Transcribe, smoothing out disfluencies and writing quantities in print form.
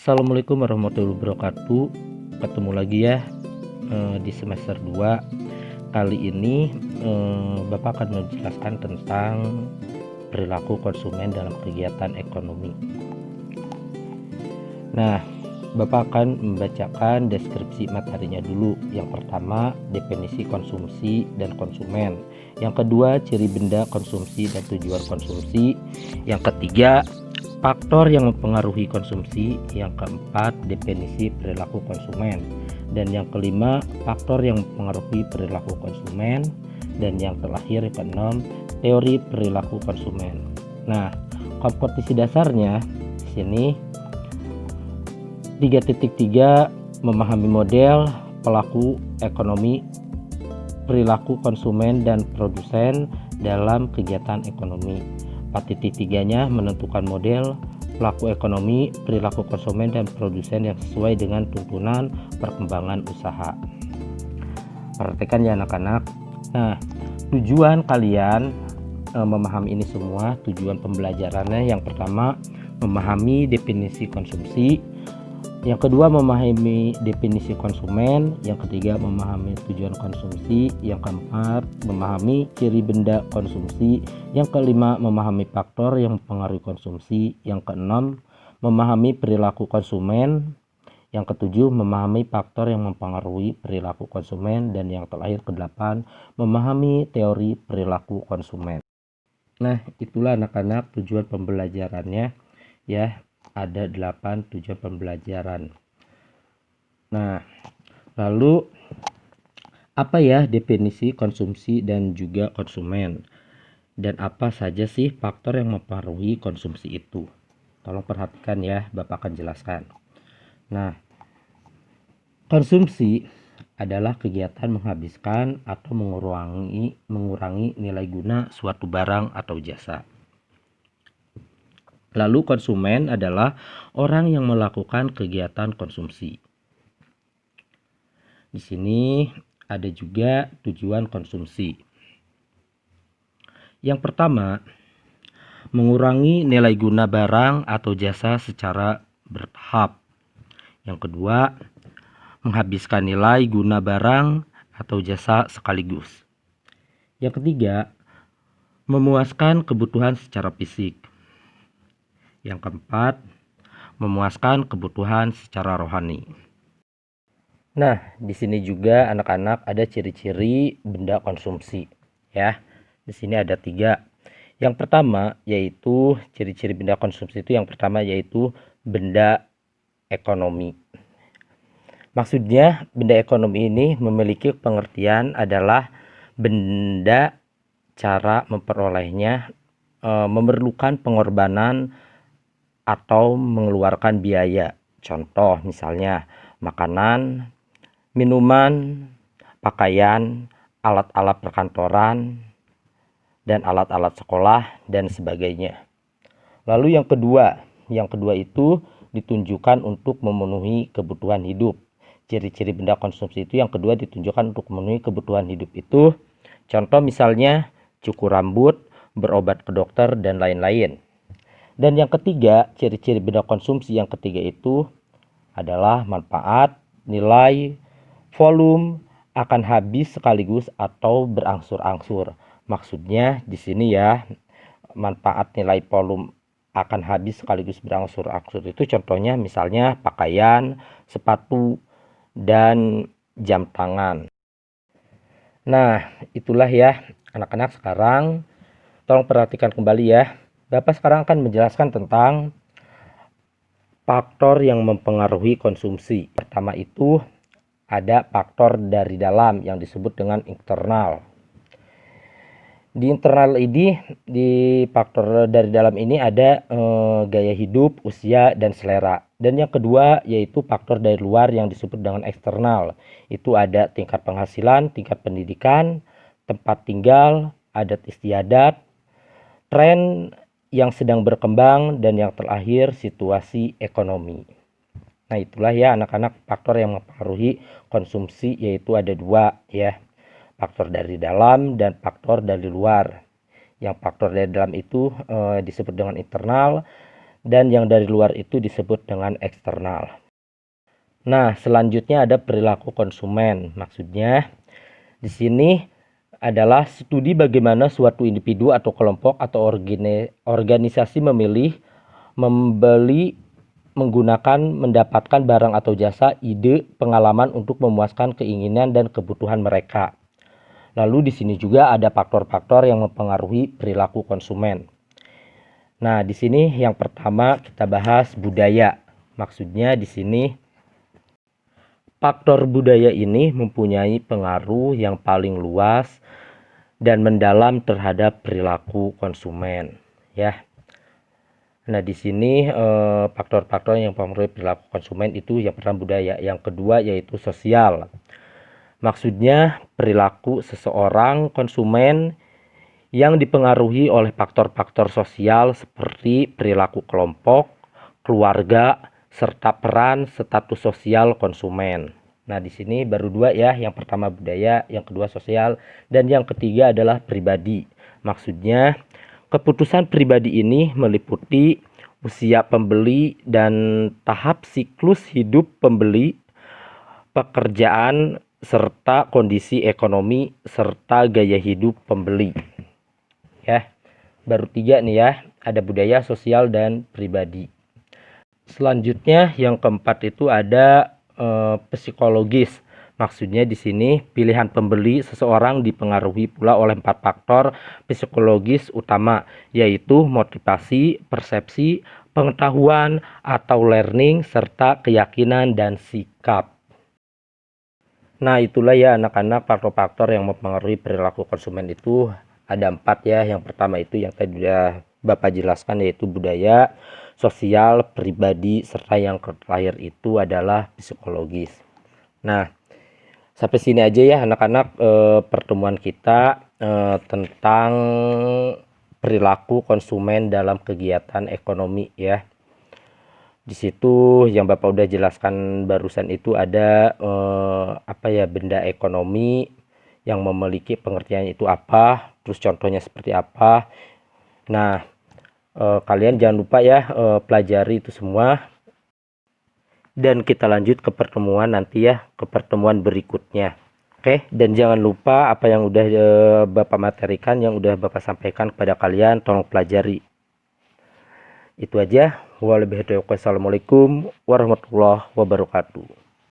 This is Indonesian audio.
Assalamualaikum warahmatullahi wabarakatuh. Ketemu lagi ya di semester 2. Kali ini Bapak akan menjelaskan tentang perilaku konsumen dalam kegiatan ekonomi. Nah, Bapak akan membacakan deskripsi materinya dulu. Yang pertama, definisi konsumsi dan konsumen. Yang kedua, ciri benda konsumsi dan tujuan konsumsi. Yang ketiga, faktor yang mempengaruhi konsumsi. Yang keempat, definisi perilaku konsumen. Dan yang kelima, faktor yang mempengaruhi perilaku konsumen. Dan yang terakhir, yang keenam, teori perilaku konsumen. Nah, kompetensi dasarnya di sini 3.3 memahami model pelaku ekonomi, perilaku konsumen dan produsen dalam kegiatan ekonomi. 4.3-nya menentukan model pelaku ekonomi, perilaku konsumen dan produsen yang sesuai dengan tuntunan perkembangan usaha. Perhatikan ya anak-anak. Nah, tujuan kalian memahami ini semua, tujuan pembelajarannya yang pertama memahami definisi konsumsi, yang kedua memahami definisi konsumen, yang ketiga memahami tujuan konsumsi, yang keempat memahami ciri benda konsumsi, yang kelima memahami faktor yang mempengaruhi konsumsi, yang keenam memahami perilaku konsumen, yang ketujuh memahami faktor yang mempengaruhi perilaku konsumen, dan yang terakhir kedelapan memahami teori perilaku konsumen. Nah, itulah anak-anak tujuan pembelajarannya ya. Ada 8 tujuan pembelajaran. Nah, lalu apa ya definisi konsumsi dan juga konsumen? Dan apa saja sih faktor yang mempengaruhi konsumsi itu? Tolong perhatikan ya, Bapak akan jelaskan. Nah, konsumsi adalah kegiatan menghabiskan atau mengurangi nilai guna suatu barang atau jasa. Lalu konsumen adalah orang yang melakukan kegiatan konsumsi. Di sini ada juga tujuan konsumsi. Yang pertama, mengurangi nilai guna barang atau jasa secara bertahap. Yang kedua, menghabiskan nilai guna barang atau jasa sekaligus. Yang ketiga, memuaskan kebutuhan secara fisik. Yang keempat, memuaskan kebutuhan secara rohani. Nah, di sini juga anak-anak ada ciri-ciri benda konsumsi ya. Di sini ada 3. Yang pertama yaitu ciri-ciri benda konsumsi itu yang pertama yaitu benda ekonomi. Maksudnya benda ekonomi ini memiliki pengertian adalah benda cara memperolehnya memerlukan pengorbanan atau mengeluarkan biaya. Contoh misalnya makanan, minuman, pakaian, alat-alat perkantoran, dan alat-alat sekolah dan sebagainya. Lalu yang kedua itu ditunjukkan untuk memenuhi kebutuhan hidup. Ciri-ciri benda konsumsi itu yang kedua ditunjukkan untuk memenuhi kebutuhan hidup itu. Contoh misalnya cukur rambut, berobat ke dokter dan lain-lain. Dan yang ketiga, ciri-ciri benda konsumsi yang ketiga itu adalah manfaat, nilai, volume, akan habis sekaligus atau berangsur-angsur. Maksudnya di sini ya, manfaat, nilai, volume akan habis sekaligus berangsur-angsur itu contohnya misalnya pakaian, sepatu, dan jam tangan. Nah, itulah ya anak-anak. Sekarang tolong perhatikan kembali ya. Bapak sekarang akan menjelaskan tentang faktor yang mempengaruhi konsumsi. Pertama itu ada faktor dari dalam yang disebut dengan internal. Di internal ini, di faktor dari dalam ini ada gaya hidup, usia, dan selera. Dan yang kedua yaitu faktor dari luar yang disebut dengan eksternal. Itu ada tingkat penghasilan, tingkat pendidikan, tempat tinggal, adat istiadat, tren yang sedang berkembang, dan yang terakhir situasi ekonomi. Nah, itulah ya anak-anak faktor yang mempengaruhi konsumsi, yaitu ada 2 ya. Faktor dari dalam dan faktor dari luar. Yang faktor dari dalam itu disebut dengan internal, dan yang dari luar itu disebut dengan eksternal. Nah, selanjutnya ada perilaku konsumen. Maksudnya di sini adalah studi bagaimana suatu individu atau kelompok atau organisasi memilih, membeli, menggunakan, mendapatkan barang atau jasa, ide, pengalaman untuk memuaskan keinginan dan kebutuhan mereka. Lalu di sini juga ada faktor-faktor yang mempengaruhi perilaku konsumen. Nah, di sini yang pertama kita bahas budaya. Maksudnya di sini faktor budaya ini mempunyai pengaruh yang paling luas dan mendalam terhadap perilaku konsumen, ya. Nah, di sini faktor-faktor yang mempengaruhi perilaku konsumen itu yang pertama budaya, yang kedua yaitu sosial. Maksudnya perilaku seseorang konsumen yang dipengaruhi oleh faktor-faktor sosial seperti perilaku kelompok, keluarga, serta peran status sosial konsumen. Nah, di sini baru dua ya, yang pertama budaya, yang kedua sosial, dan yang ketiga adalah pribadi. Maksudnya, keputusan pribadi ini meliputi usia pembeli dan tahap siklus hidup pembeli, pekerjaan, serta kondisi ekonomi, serta gaya hidup pembeli. Ya, baru tiga nih ya, ada budaya, sosial, dan pribadi. Selanjutnya yang keempat itu ada psikologis. Maksudnya di sini pilihan pembeli seseorang dipengaruhi pula oleh 4 faktor psikologis utama, yaitu motivasi, persepsi, pengetahuan atau learning, serta keyakinan dan sikap. Nah, itulah ya anak-anak faktor-faktor yang mempengaruhi perilaku konsumen itu ada 4 ya. Yang pertama itu yang tadi sudah Bapak jelaskan, yaitu budaya, sosial, pribadi, serta yang terakhir itu adalah psikologis. Nah, sampai sini aja ya anak-anak pertemuan kita tentang perilaku konsumen dalam kegiatan ekonomi ya. Di situ yang Bapak udah jelaskan barusan itu ada benda ekonomi yang memiliki pengertian itu apa, terus contohnya seperti apa. Nah, kalian jangan lupa ya pelajari itu semua, dan kita lanjut ke pertemuan nanti ya, ke pertemuan berikutnya. Oke, dan jangan lupa apa yang udah Bapak materikan, yang udah Bapak sampaikan kepada kalian, tolong pelajari. Itu aja. Wassalamualaikum warahmatullahi wabarakatuh.